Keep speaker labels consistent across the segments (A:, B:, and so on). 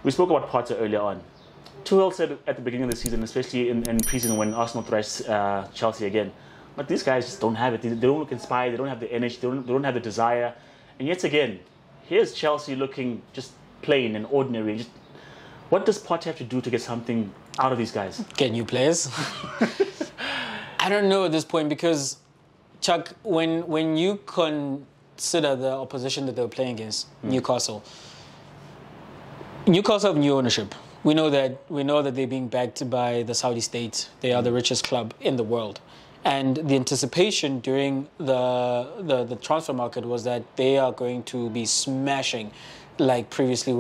A: We spoke about Potter earlier on. Tuchel said at the beginning of the season, especially in pre-season when Arsenal thrashed Chelsea again, but these guys just don't have it. They don't look inspired. They don't have the energy. They don't have the desire. And yet again, here's Chelsea looking just plain and ordinary. Just, what does Potter have to do to get something out of these guys?
B: Get new players. I don't know at this point because, Chuck, when you consider the opposition that they were playing against, Newcastle have new ownership. We know that they're being backed by the Saudi state. They are the richest club in the world. And the anticipation during the transfer market was that they are going to be smashing, like previously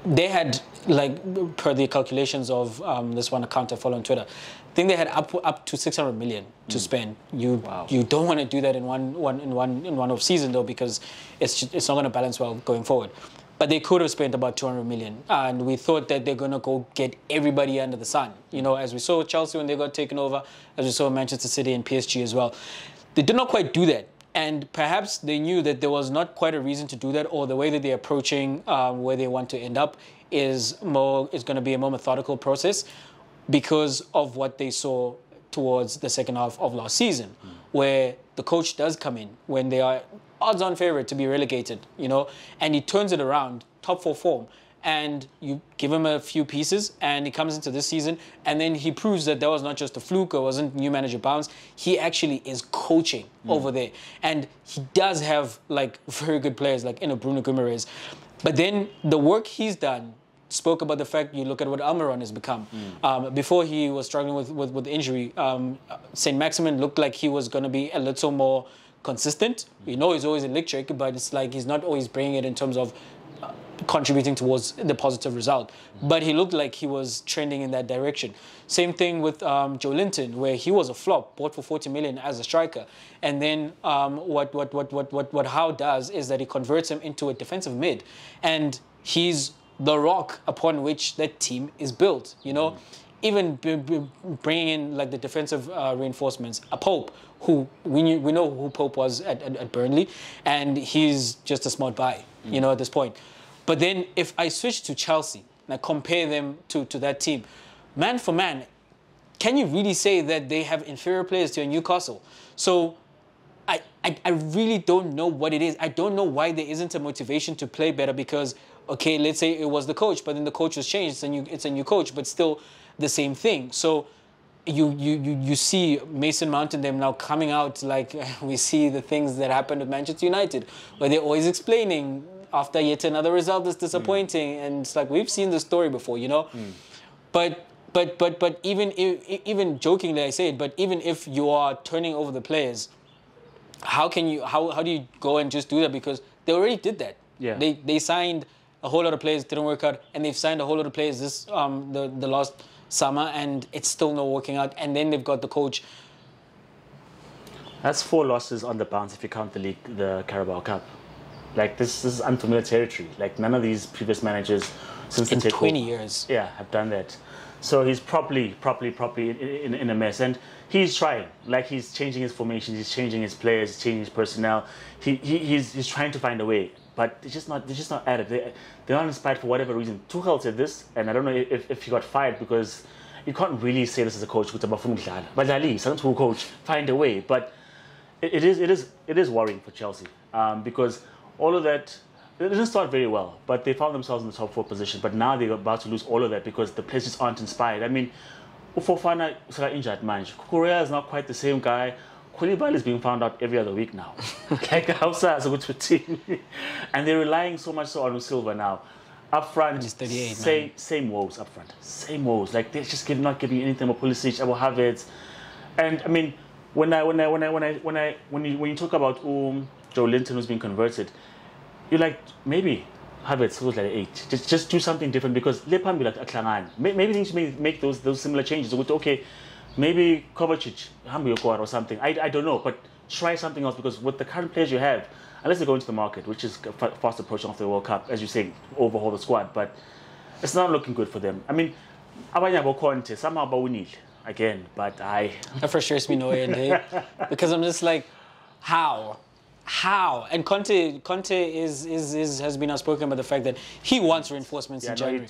B: they had, like per the calculations of this one account I follow on Twitter, I think they had up to 600 million to spend. You don't want to do that in one off season though, because it's not going to balance well going forward. But they could have spent about 200 million. And we thought that they're going to go get everybody under the sun. You know, as we saw with Chelsea when they got taken over, as we saw Manchester City and PSG as well. They did not quite do that. And perhaps they knew that there was not quite a reason to do that, or the way that they're approaching where they want to end up is going to be a more methodical process because of what they saw towards the second half of last season, where the coach does come in when they are odds-on favorite to be relegated, you know, and he turns it around, top 4 form, and you give him a few pieces, and he comes into this season, and then he proves that was not just a fluke, or wasn't new manager bounce. He actually is coaching over there, and he does have like very good players like Bruno Guimaraes. But then the work he's done spoke about the fact you look at what Almiron has become. Before he was struggling with injury, Saint Maximin looked like he was going to be a little more consistent. You know, he's always electric, but it's like he's not always bringing it in terms of contributing towards the positive result. But he looked like he was trending in that direction. Same thing with Joe Linton, where he was a flop, bought for 40 million as a striker. And then what Howe does is that he converts him into a defensive mid. And he's the rock upon which that team is built, you know. Even bringing in like the defensive reinforcements, a Pope, who we know who Pope was at Burnley, and he's just a smart buy, you know, at this point. But then if I switch to Chelsea and I compare them to that team, man for man, can you really say that they have inferior players to Newcastle? So I really don't know what it is. I don't know why there isn't a motivation to play better because, okay, let's say it was the coach, but then the coach was changed. It's a new coach, but still the same thing. So you see Mason Mount and them now coming out like we see the things that happened with Manchester United, where they're always explaining after yet another result is disappointing, and it's like we've seen the story before, you know. But even jokingly I say it, but even if you are turning over the players, how do you go and just do that? Because they already did that.
A: Yeah.
B: They signed a whole lot of players, didn't work out, and they've signed a whole lot of players this the last summer, and it's still not working out. And then they've got the coach.
A: That's 4 losses on the bounce if you count the Carabao Cup. Like this is unfamiliar territory. Like none of these previous managers since
B: in
A: the
B: 20 years,
A: have done that. So he's probably in a mess, and he's trying. Like he's changing his formations, he's changing his players, he's changing his personnel. He's trying to find a way, but they're just not at it. They're not inspired for whatever reason. Tuchel said this, and I don't know if he got fired because you can't really say this as a coach. But Ali, some coach find a way. But it is worrying for Chelsea because all of that. It didn't start very well, but they found themselves in the top 4 position. But now they're about to lose all of that because the players just aren't inspired. I mean, Fofana is injured, man. Correa is not quite the same guy. Koulibaly is being found out every other week now. Like Hausa is a good team, and they're relying so much so on Silva now. Up front,
B: 38,
A: same woes up front, same woes. Like they're just not giving you anything. Pulisic, Abu Havertz, and I mean, when you talk about Joe Linton who's been converted. You're like, maybe Havertz goes like 8. Just do something different because Lepambi like Aklangan. Maybe things may make those similar changes. Okay, maybe Kovacic, Hambiokor or something. I don't know, but try something else because with the current players you have, unless they go into the market, which is fast approaching after the World Cup, as you say, overhaul the squad, but it's not looking good for them. I mean, Abanyabo Conte, somehow Bawunil again, but
B: that frustrates me no end, because I'm just like, how how? And Conte has been outspoken about the fact that he wants reinforcements in January.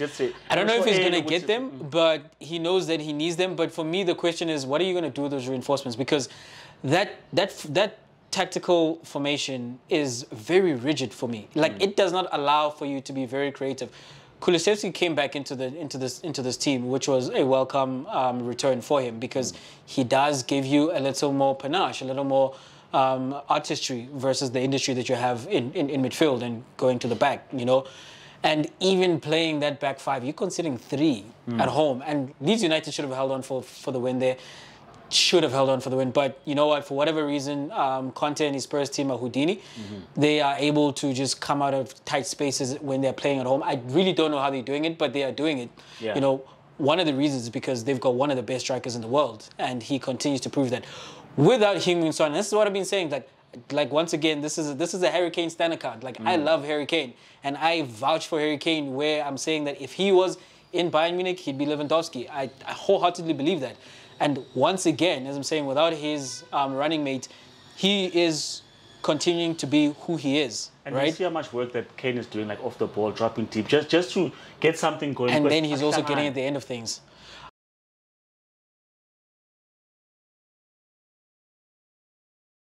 B: I don't know if he's going to get them, but he knows that he needs them. But for me, the question is, what are you going to do with those reinforcements? Because that tactical formation is very rigid for me. Like it does not allow for you to be very creative. Kulusevski came back into this team, which was a welcome return for him because he does give you a little more panache, a little more artistry versus the industry that you have in midfield and going to the back, you know. And even playing that back five, you're considering 3 at home. And Leeds United should have held on for the win there. Should have held on for the win. But you know what? For whatever reason, Conte and his Spurs team are Houdini. They are able to just come out of tight spaces when they're playing at home. I really don't know how they're doing it, but they are doing it.
A: Yeah.
B: You know, one of the reasons is because they've got one of the best strikers in the world. And he continues to prove that. Without Heung-min Son, this is what I've been saying, that like once again, this is a Harry Kane stand account. Like I love Harry Kane. And I vouch for Harry Kane where I'm saying that if he was in Bayern Munich, he'd be Lewandowski. I wholeheartedly believe that. And once again, as I'm saying, without his running mate, he is continuing to be who he is.
A: And
B: right?
A: you see how much work that Kane is doing, like off the ball, dropping deep, just to get something going.
B: And then he's also getting at the end of things.